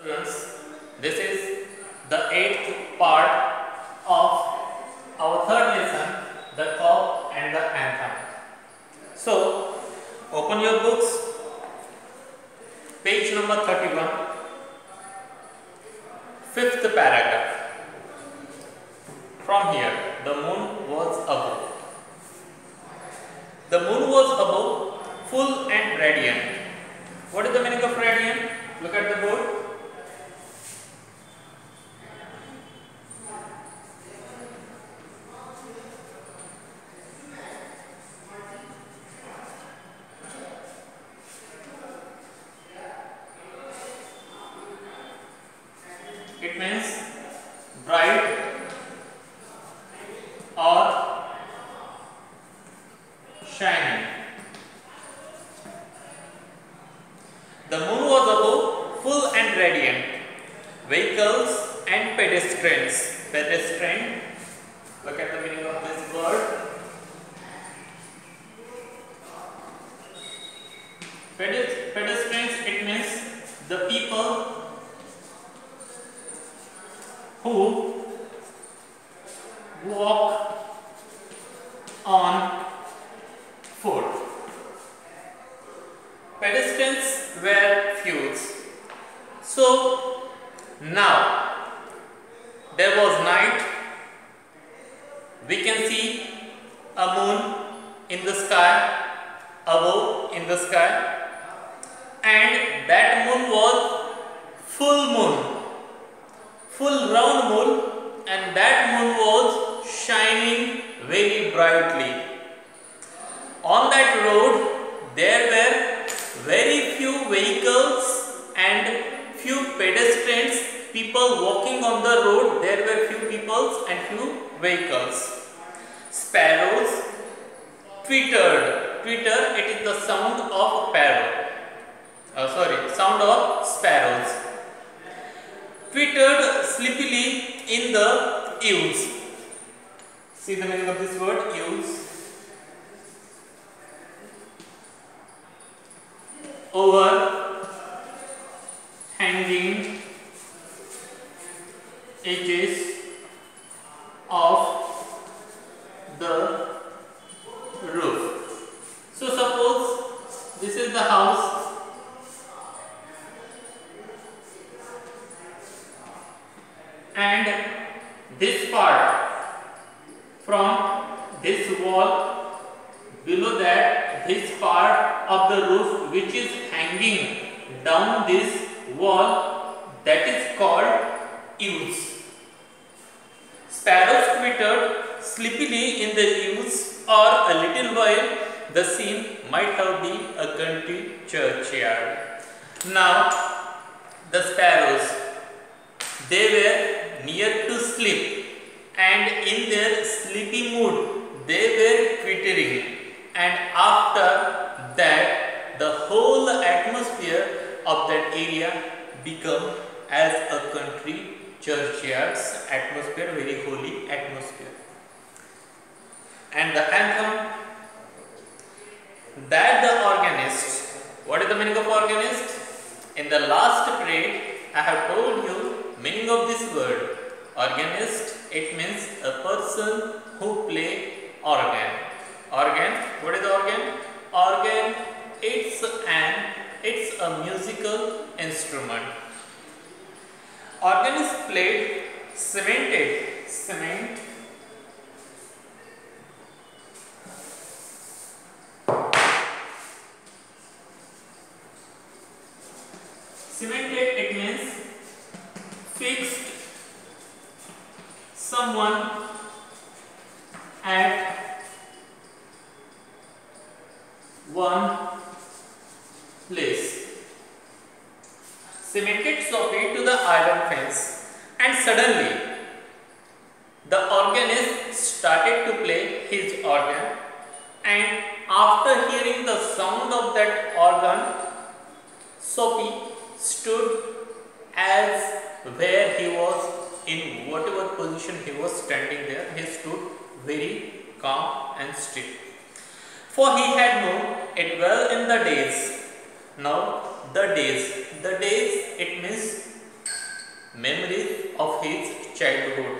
Students, this is the eighth part of our third lesson, the call and the anthem. So, open your books, page number 31, fifth paragraph. From here, the moon was above. The moon was above, full and radiant. What is the meaning of radiant? Look at the board. It means bright or shining. The moon was above, full and radiant. Vehicles and pedestrians. Pedestrian. Look at the meaning of this word. Pedestrians, it means the people who walk on foot. Pedestrians were few. So now there was night. We can see a moon in the sky, above in the sky, and that moon was full moon. Full round moon, and that moon was shining very brightly. On that road there were very few vehicles and few pedestrians, people walking on the road. There were few people and few vehicles. Sparrows twittered. Twitter, it is the sound of parrot. Sound of sparrows. Twittered sleepily in the eaves. See the meaning of this word, eaves. Over hanging edges of the roof. So suppose this is the house. And this part from this wall, below that this part of the roof which is hanging down this wall, that is called eaves. Sparrows twittered sleepily in the eaves, or a little while the scene might have been a country churchyard. Now the sparrows, they were near to sleep, and in their sleepy mood they were twittering, and after that the whole atmosphere of that area become as a country churchyard's atmosphere, very holy atmosphere. And the anthem, that the organist, what is the meaning of organist? In the last period I have told you meaning of this word. Organist, it means a person who play organ. Organ, what is organ? Organ, it's a musical instrument. Organist played cemented it means fixed someone at one place. Cemented socket to the iron fence, and suddenly the organist started to play his organ, and after hearing the sound of that organ, Sophie stood as where he was, in whatever position he was standing there, he stood very calm and still. For he had known it well in the days. Now the days it means memories of his childhood.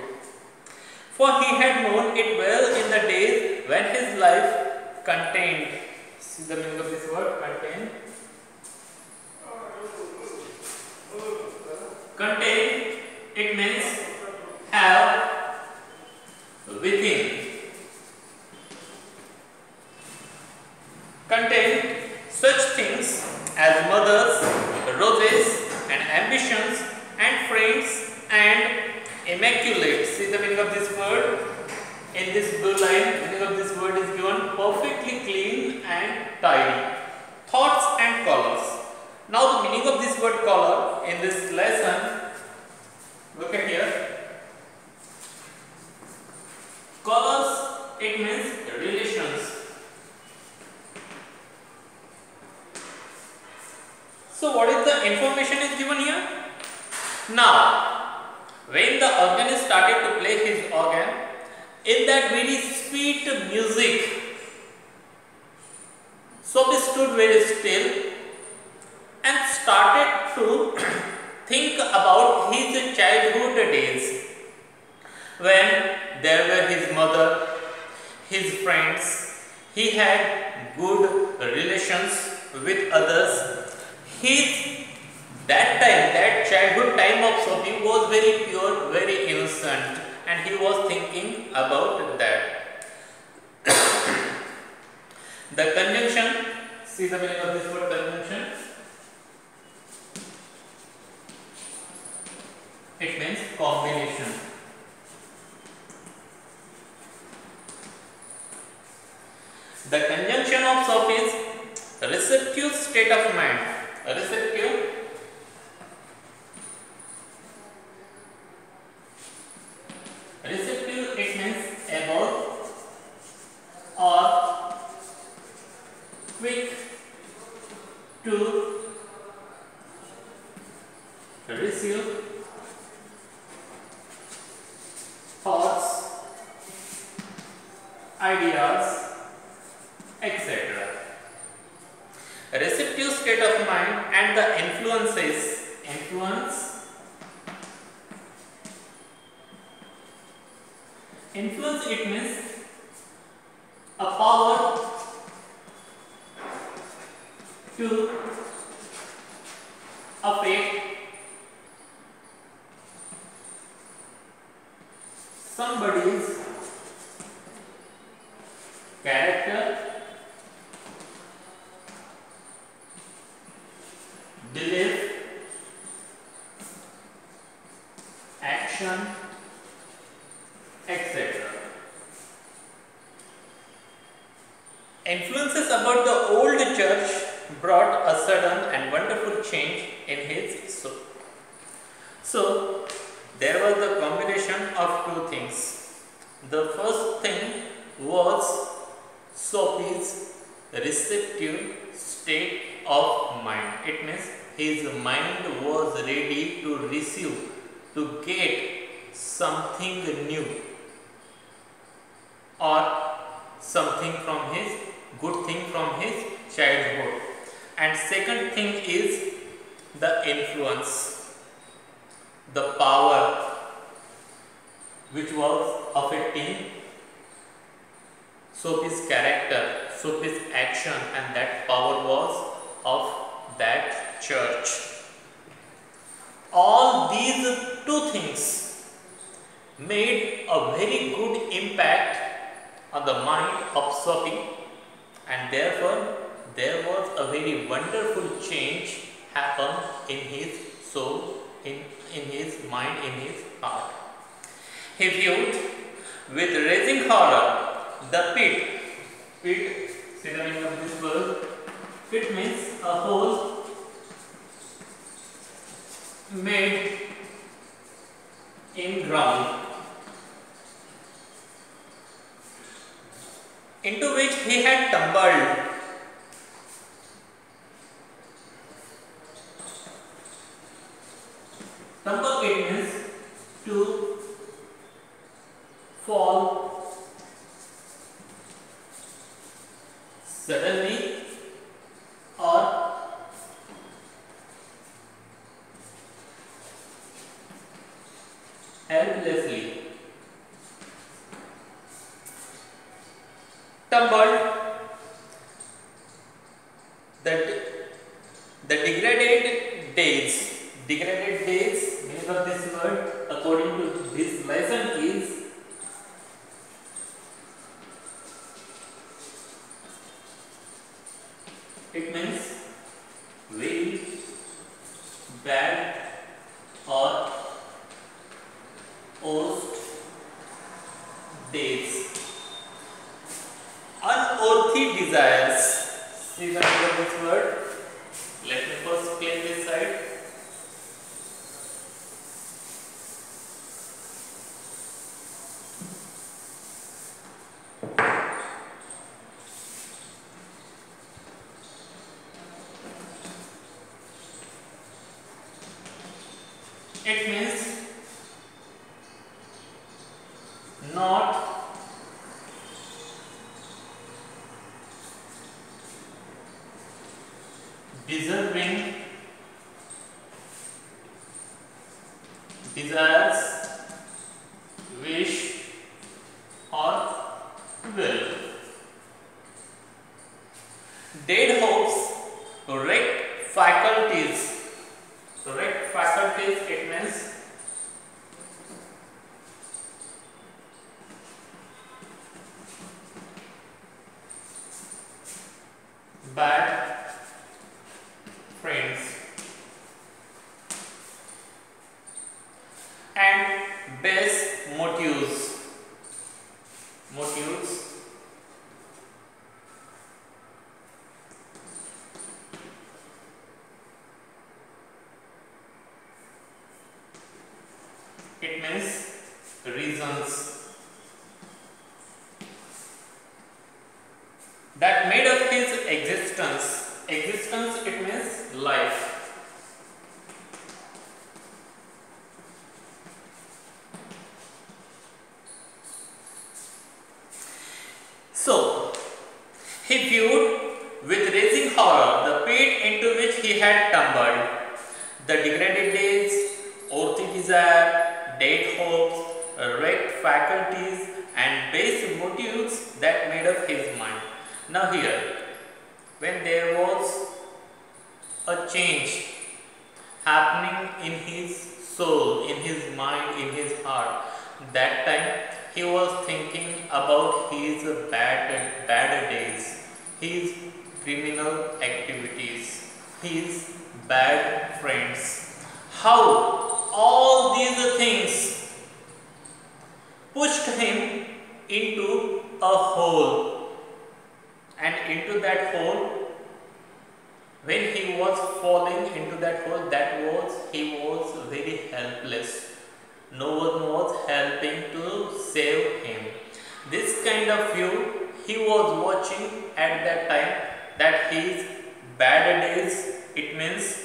For he had known it well in the days when his life contained. See the meaning of this word, contained? Contain, it means have within. Contain such things as mothers, roses, and ambitions, and friends, and immaculate. See the meaning of this word? In this blue line, meaning of this word is given perfectly clean and tidy. Thoughts and colors. Now the meaning of this word color in this lesson, look at here. Colors, it means relations. So what is the information is given here? Now, when the organist started to play his organ, in that very sweet music, Sophie stood very still and started to think about his childhood days, when there were his mother, his friends, he had good relations with others. That childhood time of Sophie was very pure, very innocent, and he was thinking about that. The conjunction, see the meaning of this word conjunction? It means combination. The conjunction of Sophie's receptive state of mind. Receptive it means able or quick to receive thoughts, ideas, etc. Receptive state of mind and the influences. Influence it means a power to affect somebody's character, belief, action, etc. Influences about the old church brought a sudden and wonderful change in his soul. So, there was the combination of two things. The first thing was Sophie's receptive state of mind. It means his mind was ready to receive, to get something new or something from his good thing from his childhood. And second thing is the influence, the power which was affecting Sophie's character, Sophie's action, and that power was of that church. All these two things made a very good impact on the mind of Sophie, and therefore there was a very wonderful change happened in his soul, in his mind, in his heart. He viewed with raising horror the pit, see the meaning of this word? Pit means a hole made in ground, into which he had tumbled. Tumble it means to fall suddenly or helplessly, tumbled. The degraded days, meaning of this word according to this lesson is it means very bad or worst days. Unearthly desires. See the meaning of this word? Let me first clear this side. It means not deserving desires, wish or will. Dead hopes, wrecked faculties. Wrecked faculties, it means bad friends and base motives. It means reasons that made up his existence. Existence, it means life. So, he viewed with rising horror the pit into which he had tumbled, the degraded days, earthly desire, dead hopes, wrecked faculties, and base motives that made up his mind. Now here, when there was a change happening in his soul, in his mind, in his heart, that time he was thinking about his bad days, his criminal activities, his bad friends. How all these things pushed him into a hole, and into that hole, when he was falling into that hole, he was very helpless. No one was helping to save him. This kind of view he was watching at that time, that his bad days, it means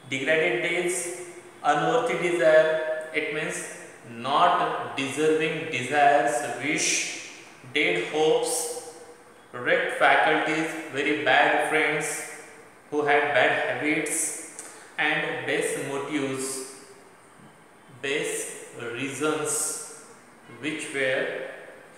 degraded days, unworthy desire, it means not deserving desires, wish, dead hopes, wrecked faculties, very bad friends who had bad habits, and base motives, base reasons which were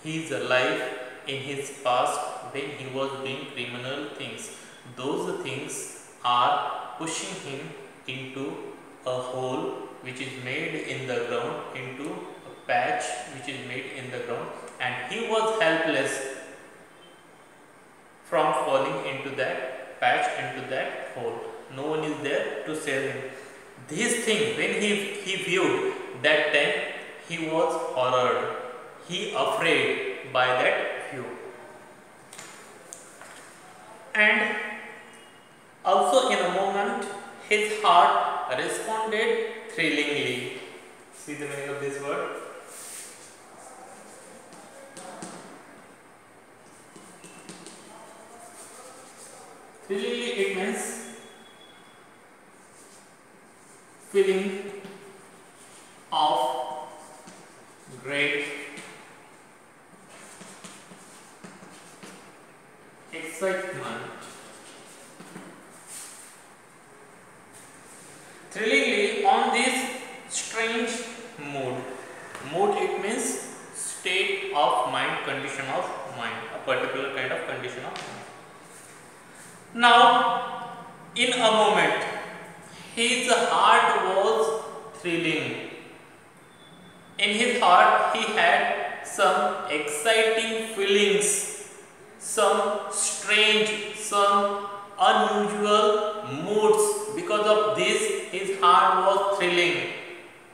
his life in his past when he was doing criminal things. Those things are pushing him into a hole which is made in the ground, into a patch which is made in the ground, and he was helpless from falling into that patch, into that hole. No one is there to save him. This thing, when he viewed that time, he was horrored, he afraid by that view. And also in a moment, his heart responded thrillingly. See the meaning of this word? Thrillingly, it means feeling of great excitement. Thrillingly, on this strange Mood it means state of mind, condition of mind, a particular kind of condition of mind. Now, in a moment, his heart was thrilling. In his heart, he had some exciting feelings, some strange, some unusual moods. Because of this, his heart was thrilling.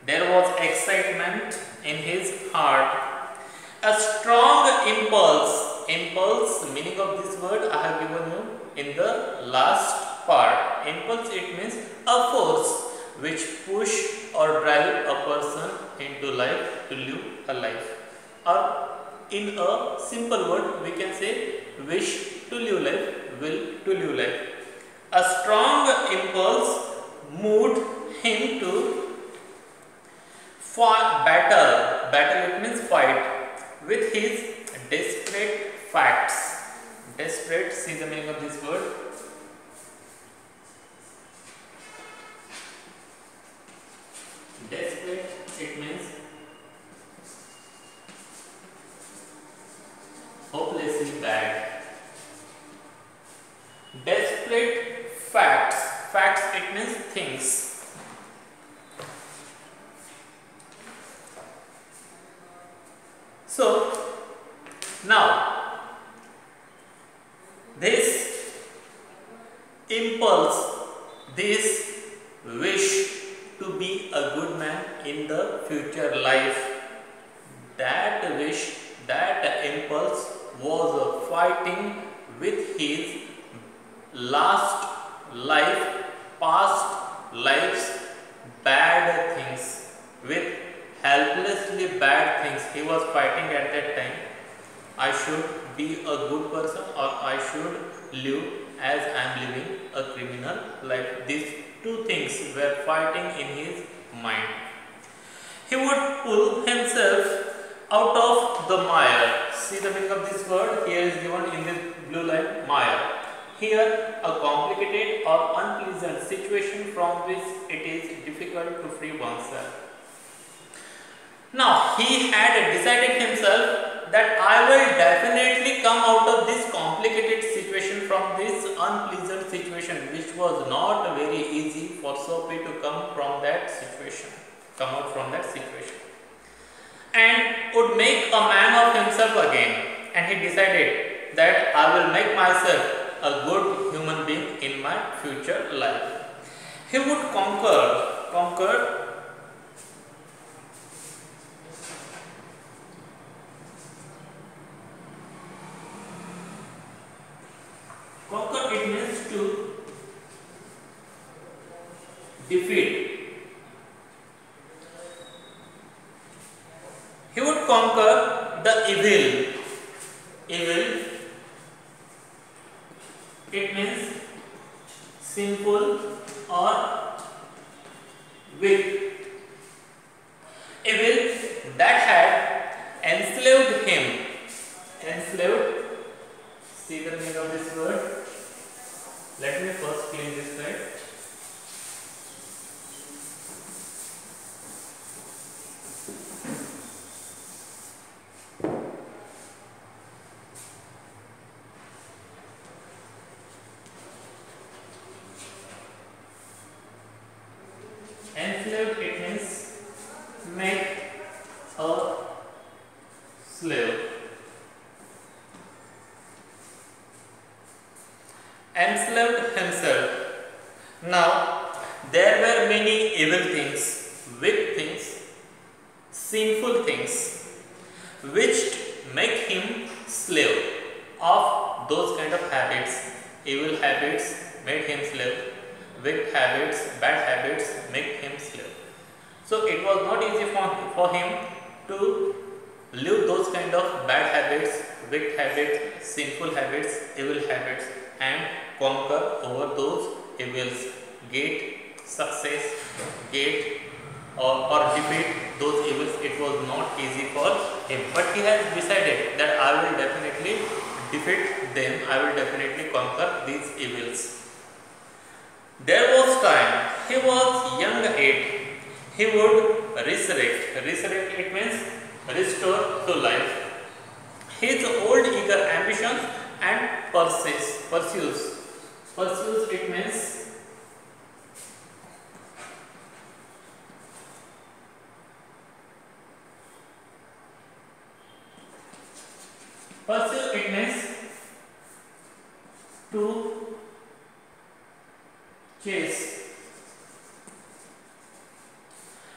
There was excitement in his heart. A strong impulse. Impulse, the meaning of this word I have given you in the last part. Impulse, it means a force which push or drive a person into life to live a life. Or in a simple word, we can say wish to live life, will to live life. A strong impulse moved him to battle. Battle, it means fight, with his desperate facts. Desperate, see the meaning of this word. Desperate, it means hopelessly bad. Desperate facts. Facts, it means things. So, now, this impulse, this wish to be a good man in the future life, that wish, that impulse was fighting with his last life, past lives, bad things, with helplessly bad things. He was fighting at that time. I should be a good person, or I should live as I am living a criminal life. These two things were fighting in his mind. He would pull himself out of the mire. See the meaning of this word? Here is given in this blue line, mire. Here, a complicated or unpleasant situation from which it is difficult to free oneself. Now, he had decided himself that I will definitely come out of this complicated situation, from this unpleasant situation, which was not very easy for Sophie to come from that situation, come out from that situation, and would make a man of himself again. And he decided that I will make myself a good human being in my future life. He would conquer it means to defeat. He would conquer the evil. Evil, it means sinful or weak. Evil that had enslaved him. Enslaved. See the meaning of this word? Let me first clean this side. Enslaved, it means make a slave. Enslaved himself. Now, there were many evil things, wicked things, sinful things, which make him slave of those kind of habits. Evil habits made him slave. Wicked habits, bad habits make him slave. So it was not easy for him to live those kind of bad habits, wicked habits, sinful habits, evil habits, and conquer over those evils, get success, get or defeat those evils. It was not easy for him, but he has decided that I will definitely defeat them, I will definitely conquer these evils. There was time, he was young age, he would resurrect. Resurrect, it means restore to life his old eager ambitions and pursues it means to chase.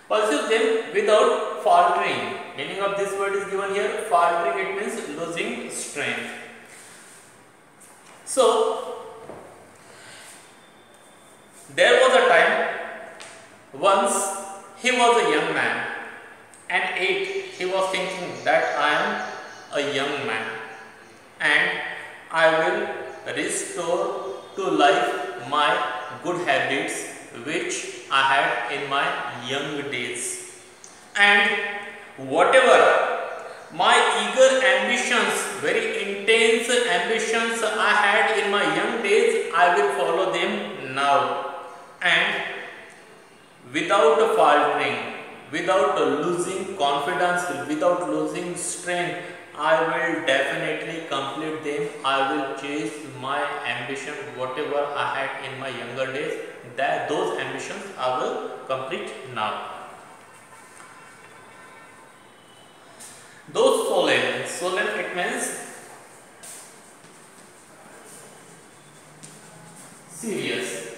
Pursue them without faltering. Meaning of this word is given here. Faltering, it means losing strength. So there was a time once he was a young man, and he was thinking that I am a young man and I will restore to life my good habits which I had in my young days, and whatever my eager ambitions, very intense ambitions I had in my young days, I will follow them now, and without faltering, without losing confidence, without losing strength, I will definitely complete them. I will chase my ambition, whatever I had in my younger days, that those ambitions I will complete now. Those solemn it means serious.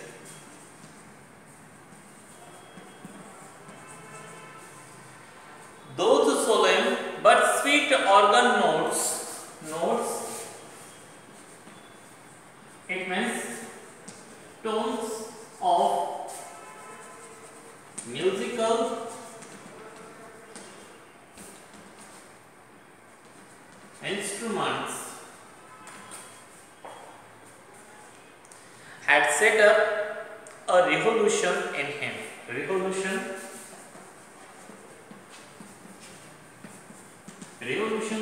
Those solemn but sweet organ notes, it means tones of musical instruments had set up a revolution in him. Revolution,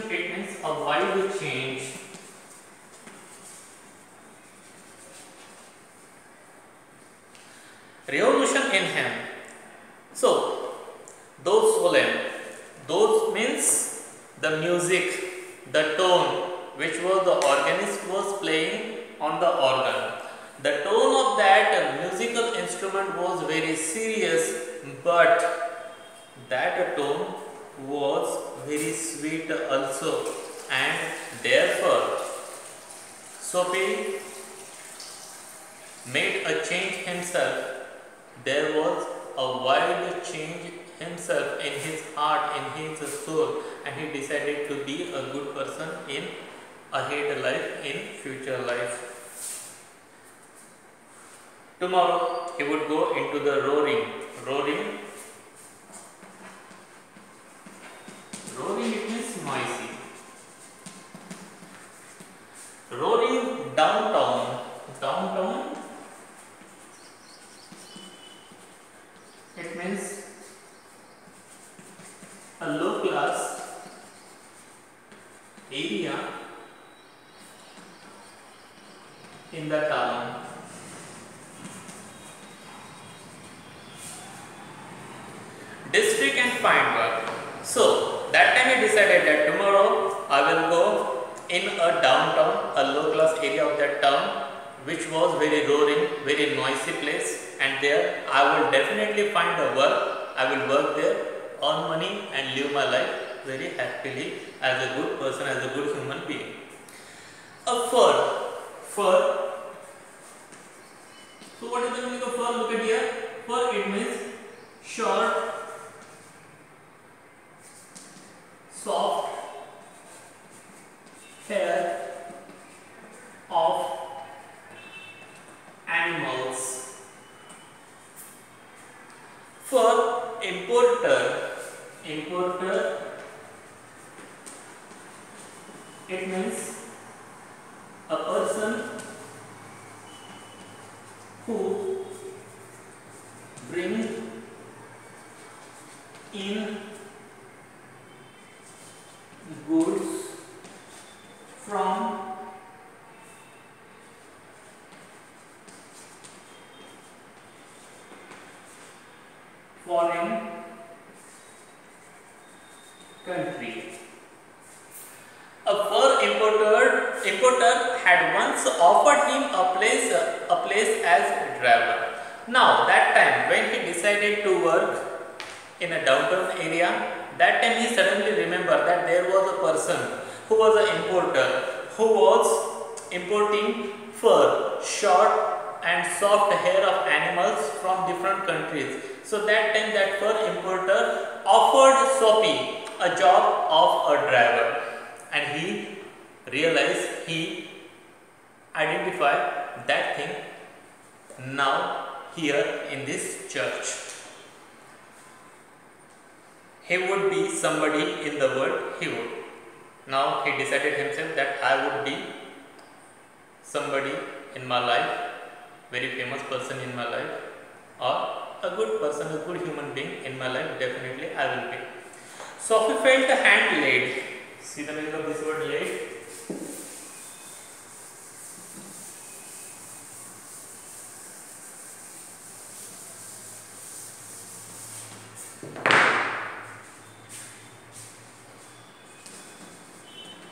it means a wild change. Revolution in him. So those solemn, those means the music, the tone which was the organist was playing on the organ. The tone of that musical instrument was very serious, but that tone was very sweet also, and therefore Sophie made a change himself. There was a wild change himself in his heart, in his soul, and he decided to be a good person in ahead life, in future life. Tomorrow he would go into the roaring, it means noisy. Roaring downtown, it means a low class area in the town. District and find work. So that time he decided that tomorrow I will go in a downtown, a low class area of that town, which was very roaring, very noisy place, and there I will definitely find a work. I will work there, earn money, and live my life very happily as a good person, as a good human being. A fur. So what is the meaning of fur? Look at here. Fur, it means short, soft hair of animals. For importer, it means a person who brings in goods from foreign country. A fur importer had once offered him a place as driver. Now that time when he decided to work in a downtown area, that time he suddenly remembered that there was a person who was an importer who was importing fur, short and soft hair of animals from different countries. So that time that fur importer offered Soapy a job of a driver, and he realized, he identified that thing now here in this church. He would be somebody in the world, he would. Now he decided himself that I would be somebody in my life, very famous person in my life, or a good person, a good human being in my life, definitely I will be. Sophie felt a hand laid. See the meaning of this word laid?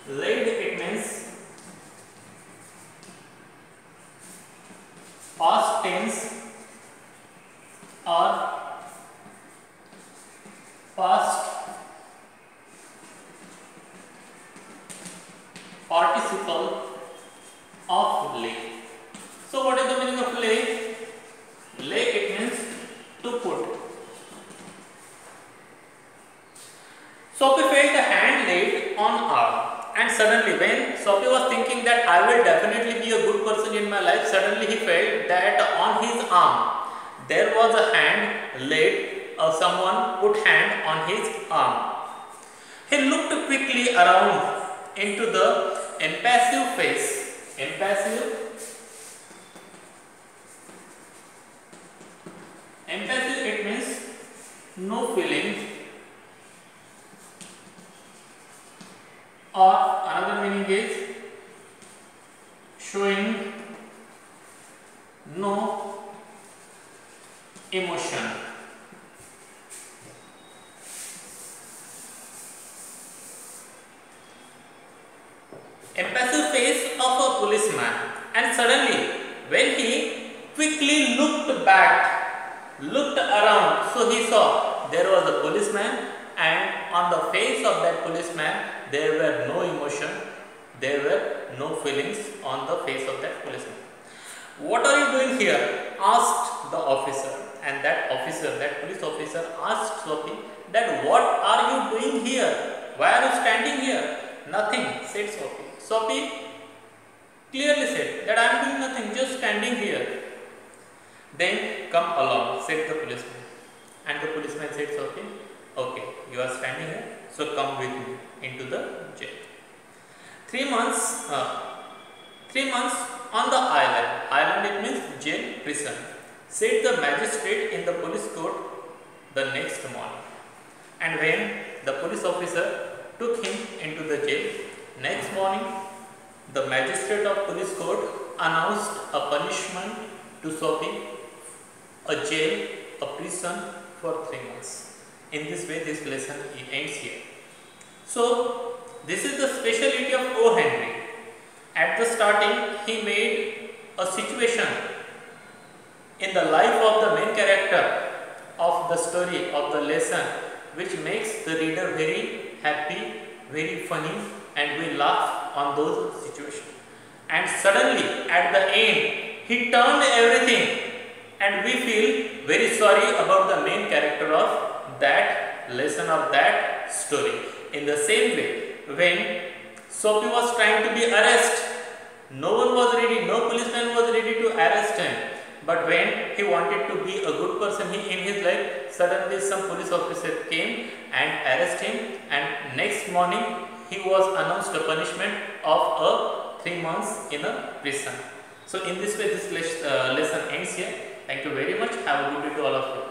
Laid, it means past tense or past participle of lay. So what is the meaning of lay? Lay, it means to put. Sophie felt a hand laid on arm, and suddenly when Sophie was thinking that I will definitely be a good person in my life, suddenly he felt that on his arm there was a hand laid, or someone put hand on his arm. He looked quickly around into the impassive face. Impassive, it means no feeling, or another meaning is showing no emotion. Impassive face of a policeman, and suddenly when he quickly looked around, so he saw there was a policeman, and on the face of that policeman there were no emotion, there were no feelings on the face of that policeman. What are you doing here? Asked the officer, and that police officer asked Sophie that what are you doing here? Why are you standing here? Nothing, said Sophie. Sophie clearly said that I am doing nothing, just standing here. Then come along, said the policeman. And the policeman said, Sophie, okay, you are standing here, so come with me into the jail. 3 months on the island. Island, it means jail, prison, said the magistrate in the police court the next morning. And when the police officer took him into the jail, next morning the magistrate of police court announced a punishment to Sophie, a jail, a prison for 3 months. In this way this lesson ends here. So this is the speciality of O. Henry. At the starting he made a situation in the life of the main character of the story, of the lesson, which makes the reader very happy, very funny, and we laugh on those situations. And suddenly at the end he turned everything, and we feel very sorry about the main character of that lesson, of that story. In the same way, when Sophie was trying to be arrested, no one was ready, no policeman was ready to arrest him. But when he wanted to be a good person in his life, suddenly some police officer came and arrested him, and next morning he was announced a punishment of 3 months in a prison. So in this way this lesson ends here. Thank you very much. Have a good day to all of you.